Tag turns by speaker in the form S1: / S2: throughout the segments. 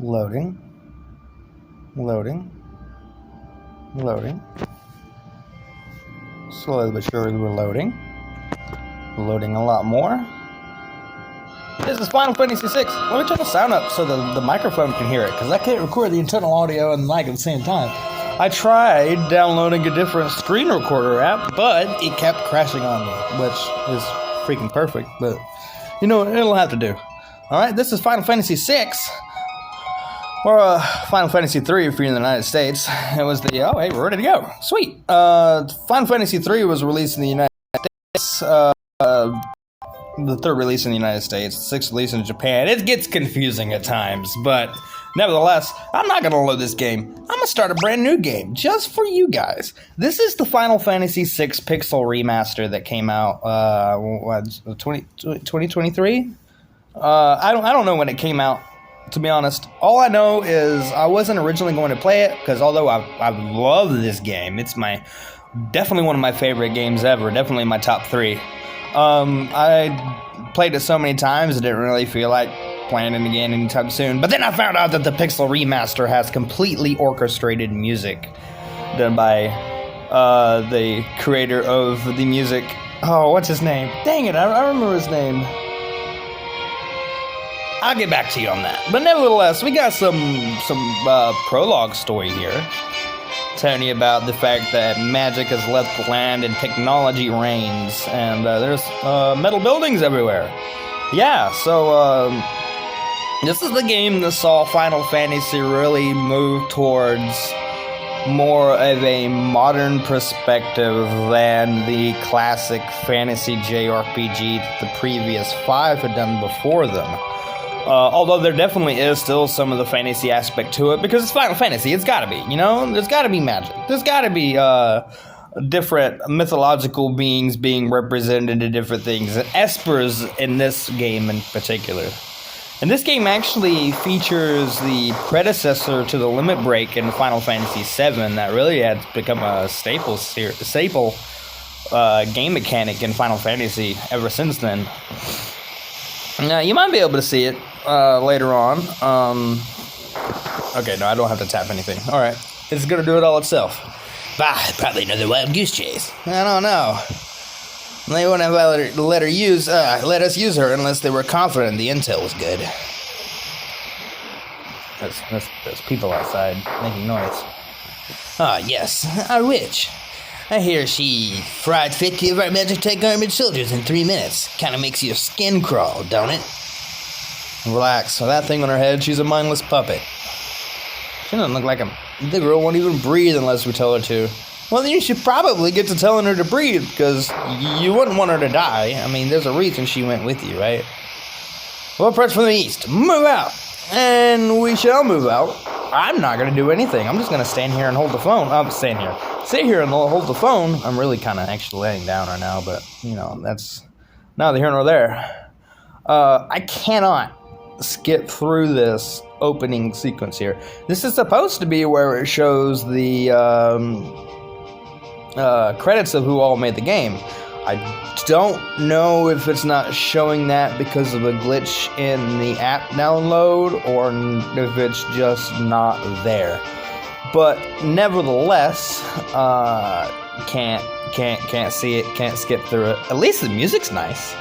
S1: Loading. Loading. Loading. Slowly but surely we're loading. Loading a lot more. This is Final Fantasy VI. Let me turn the sound up so the microphone can hear it, because I can't record the internal audio and the mic at the same time. I tried downloading a different screen recorder app, but it kept crashing on me, which is freaking perfect, but you know what, it'll have to do. Alright, this is Final Fantasy VI. Or Final Fantasy III if you're in the United States. It was the, oh hey, we're ready to go. Sweet. Final Fantasy III was released in the United States. The third release in the United States, the sixth release in Japan. It gets confusing at times, but nevertheless, I'm not going to load this game. I'm going to start a brand new game just for you guys. This is the Final Fantasy VI Pixel Remaster that came out 2023? I don't know when it came out. To be honest, all I know is I wasn't originally going to play it, because although I love this game, it's definitely one of my favorite games ever, definitely my top 3. I played it so many times, I didn't really feel like playing it again anytime soon. But then I found out that the Pixel Remaster has completely orchestrated music done by the creator of the music. Oh, what's his name? Dang it, I remember his name. I'll get back to you on that. But nevertheless, we got some prologue story here, telling you about the fact that magic has left the land and technology reigns, and there's metal buildings everywhere. Yeah, so this is the game that saw Final Fantasy really move towards more of a modern perspective than the classic fantasy JRPG that the previous 5 had done before them. Although there definitely is still some of the fantasy aspect to it, because it's Final Fantasy, it's gotta be, you know? There's gotta be magic. There's gotta be, different mythological beings being represented in different things. And Espers in this game in particular. And this game actually features the predecessor to the Limit Break in Final Fantasy VII that really had become a staple game mechanic in Final Fantasy ever since then. Now, you might be able to see it later on. Okay, no, I don't have to tap anything. Alright, it's gonna do it all itself. Bah, probably another wild goose chase. I don't know. They wouldn't have let us use her unless they were confident the intel was good. There's people outside making noise. Ah, yes, our witch. I hear she fried 50 of our Magitek armored soldiers in 3 minutes. Kinda makes your skin crawl, don't it? Relax. With that thing on her head, she's a mindless puppet. She doesn't look like the girl won't even breathe unless we tell her to. Well, then you should probably get to telling her to breathe, because you wouldn't want her to die. I mean, there's a reason she went with you, right? Well, approach from the east. Move out! And we shall move out. I'm not going to do anything. I'm just going to stand here and hold the phone. Sit here and hold the phone. I'm really kind of actually laying down right now, but, you know, that's neither here nor there. I cannot skip through this opening sequence here. This is supposed to be where it shows the credits of who all made the game. I don't know if it's not showing that because of a glitch in the app download, or if it's just not there. But nevertheless, can't see it, can't skip through it. At least the music's nice.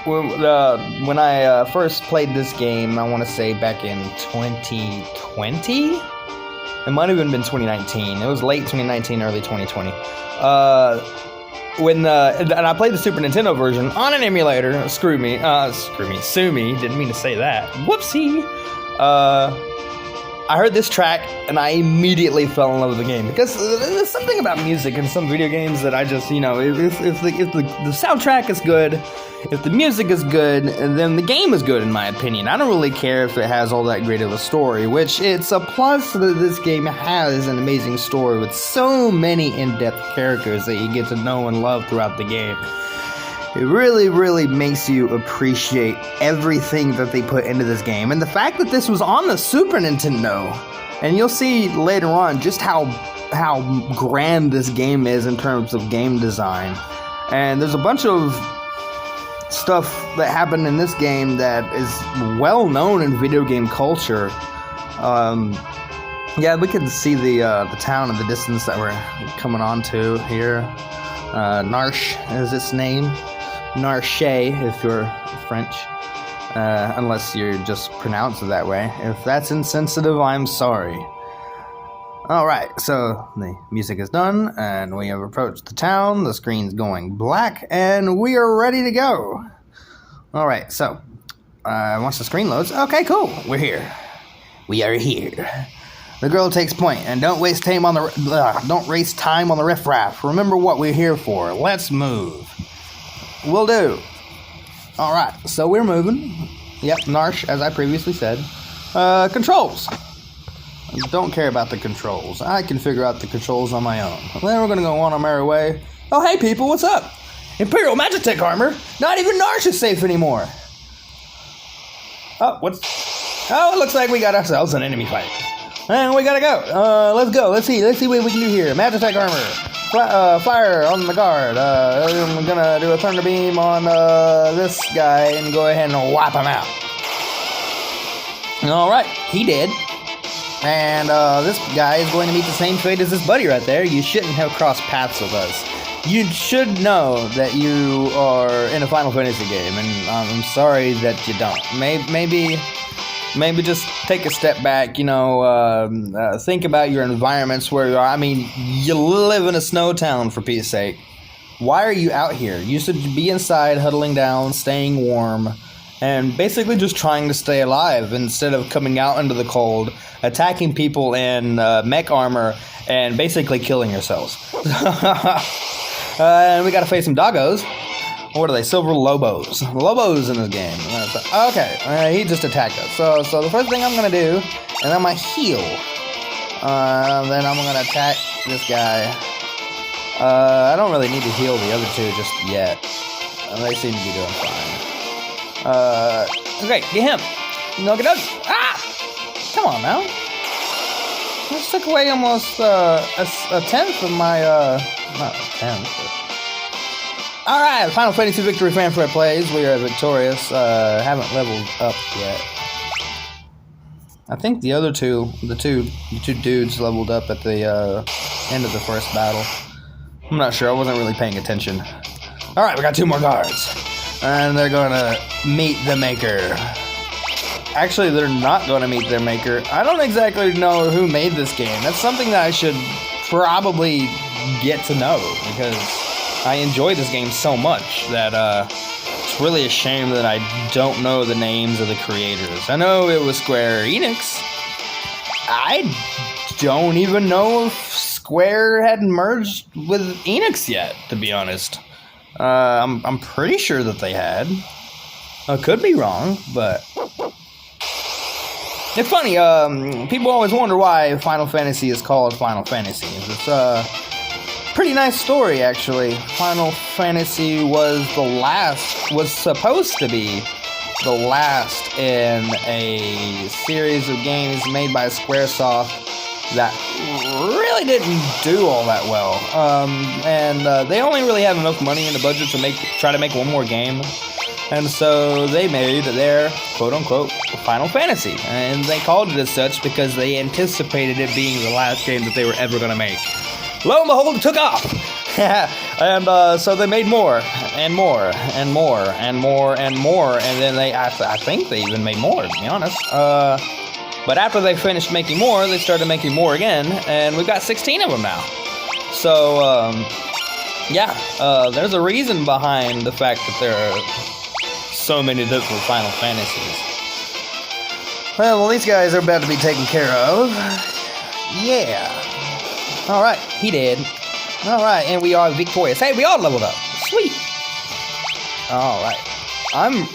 S1: When I first played this game, I want to say back in 2020? It might have even been 2019. It was late 2019, early 2020. And I played the Super Nintendo version on an emulator. Sue me. Didn't mean to say that. Whoopsie. I heard this track and I immediately fell in love with the game, because there's something about music in some video games that I just, you know, if the soundtrack is good, if the music is good, then the game is good, in my opinion. I don't really care if it has all that great of a story, which it's a plus that this game has an amazing story with so many in-depth characters that you get to know and love throughout the game. It really, really makes you appreciate everything that they put into this game. And the fact that this was on the Super Nintendo, and you'll see later on just how grand this game is in terms of game design. And there's a bunch of stuff that happened in this game that is well known in video game culture. Yeah, we can see the town in the distance that we're coming on to here. Narsh is its name. Narche, if you're French. Unless you just pronounce it that way. If that's insensitive, I'm sorry. Alright, so the music is done, and we have approached the town. The screen's going black, and we are ready to go. Alright, so, once the screen loads, okay, cool, we're here. We are here. The girl takes point, and don't waste time on the riffraff. Remember what we're here for. Let's move. Will do. Alright, so we're moving. Yep, Narsh, as I previously said. Controls. Don't care about the controls. I can figure out the controls on my own. Then we're gonna go on our merry way. Oh, hey people, what's up? Imperial Magitech armor? Not even Narsh is safe anymore. Oh, it looks like we got ourselves an enemy fight. And we gotta go. Let's go. Let's see what we can do here. Magitech armor. Fire on the guard. I'm gonna do a thunder beam on this guy and go ahead and wipe him out. Alright, he did. And this guy is going to meet the same fate as his buddy right there. You shouldn't have crossed paths with us. You should know that you are in a Final Fantasy game, and I'm sorry that you don't. Maybe just take a step back, think about your environments where you are. I mean, you live in a snow town, for Pete's sake. Why are you out here? You should be inside, huddling down, staying warm, and basically just trying to stay alive instead of coming out into the cold, attacking people in mech armor, and basically killing yourselves. And we gotta face some doggos. What are they? Silver Lobos. Lobos in this game. Okay, he just attacked us. So the first thing I'm gonna do, and I'm gonna heal. Then I'm gonna attack this guy. I don't really need to heal the other two just yet. They seem to be doing fine. Okay, get him. No, get up. Ah! Come on now. This took away almost a tenth of my not a tenth. But... Alright, Final Fantasy Victory Fanfare plays. We are victorious. Haven't leveled up yet. I think the other two dudes leveled up at the end of the first battle. I'm not sure. I wasn't really paying attention. Alright, we got 2 more guards. And they're going to meet the Maker. Actually, they're not going to meet their Maker. I don't exactly know who made this game. That's something that I should probably get to know, because I enjoy this game so much that it's really a shame that I don't know the names of the creators. I know it was Square Enix. I don't even know if Square had merged with Enix yet, to be honest. I'm pretty sure that they had. I could be wrong, but... It's funny, people always wonder why Final Fantasy is called Final Fantasy. It's a pretty nice story, actually. Final Fantasy was supposed to be the last in a series of games made by Squaresoft that really didn't do all that well. And they only really had enough money in the budget to try to make one more game. And so they made their quote-unquote Final Fantasy. And they called it as such because they anticipated it being the last game that they were ever going to make. Lo and behold, it took off! And so they made more, and more, and more, and more, and more. And then I think they even made more, to be honest. But after they finished making more, they started making more again. And we've got 16 of them now. So, there's a reason behind the fact that there are so many different Final Fantasies. Well, these guys are about to be taken care of. Yeah. Alright, he did. Alright, and we are victorious. Hey, we all leveled up. Sweet. Alright. I'm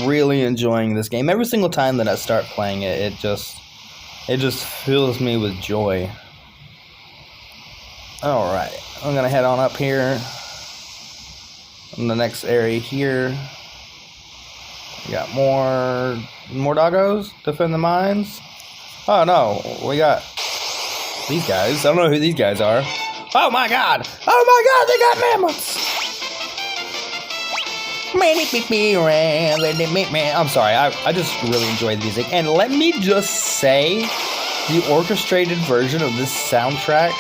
S1: really enjoying this game. Every single time that I start playing it, it just fills me with joy. Alright. I'm gonna head on up here. In the next area here. We got more doggos to defend the mines. Oh no, we got these guys. I don't know who these guys are. Oh my god! Oh my god, they got mammoths! I'm sorry, I just really enjoy the music. And let me just say, the orchestrated version of this soundtrack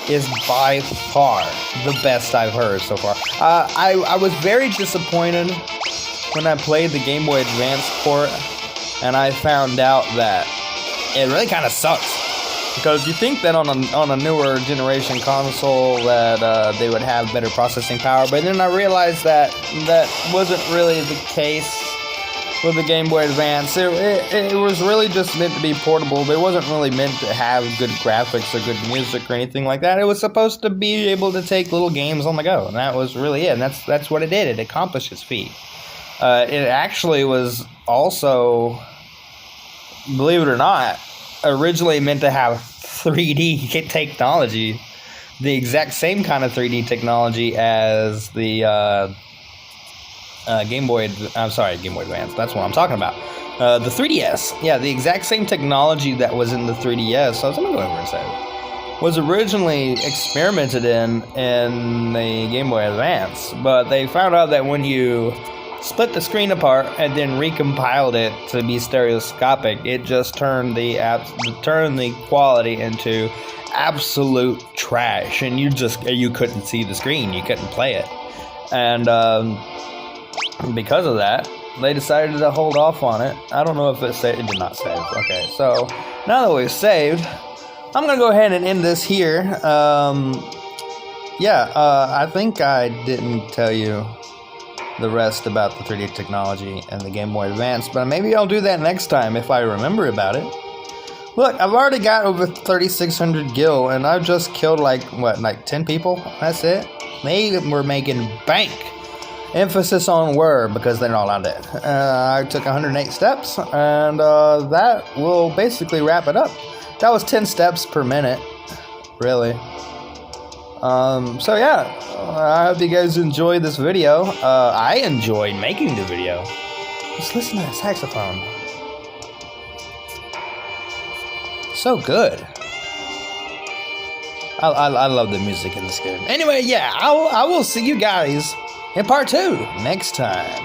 S1: is by far the best I've heard so far. I was very disappointed when I played the Game Boy Advance port, and I found out that it really kind of sucks. Because you think that on a newer generation console that they would have better processing power, but then I realized that wasn't really the case with the Game Boy Advance. It was really just meant to be portable. It wasn't really meant to have good graphics or good music or anything like that. It was supposed to be able to take little games on the go, and that was really it. And that's what it did. It accomplished its feat. It actually was also, believe it or not, originally meant to have 3D technology, the exact same kind of 3D technology as the Game Boy Advance. That's what I'm talking about. The 3DS, yeah, the exact same technology that was in the 3DS. So let me go over and say it. Was originally experimented in the Game Boy Advance, but they found out that when you split the screen apart and then recompiled it to be stereoscopic, it just turned the quality into absolute trash, and you couldn't see the screen, you couldn't play it, and because of that, they decided to hold off on it. I don't know if it did not save. Okay, so now that we've saved, I'm gonna go ahead and end this here. I think I didn't tell you the rest about the 3D technology and the Game Boy Advance, but maybe I'll do that next time if I remember about it. Look, I've already got over 3,600 gil, and I've just killed like 10 people? That's it? They were making bank. Emphasis on were, because they're not allowed dead. I took 108 steps, and that will basically wrap it up. That was 10 steps per minute, really. So yeah, I hope you guys enjoyed this video. I enjoyed making the video. Just listen to that saxophone. So good. I love the music in this game. Anyway, yeah, I will see you guys in part 2 next time.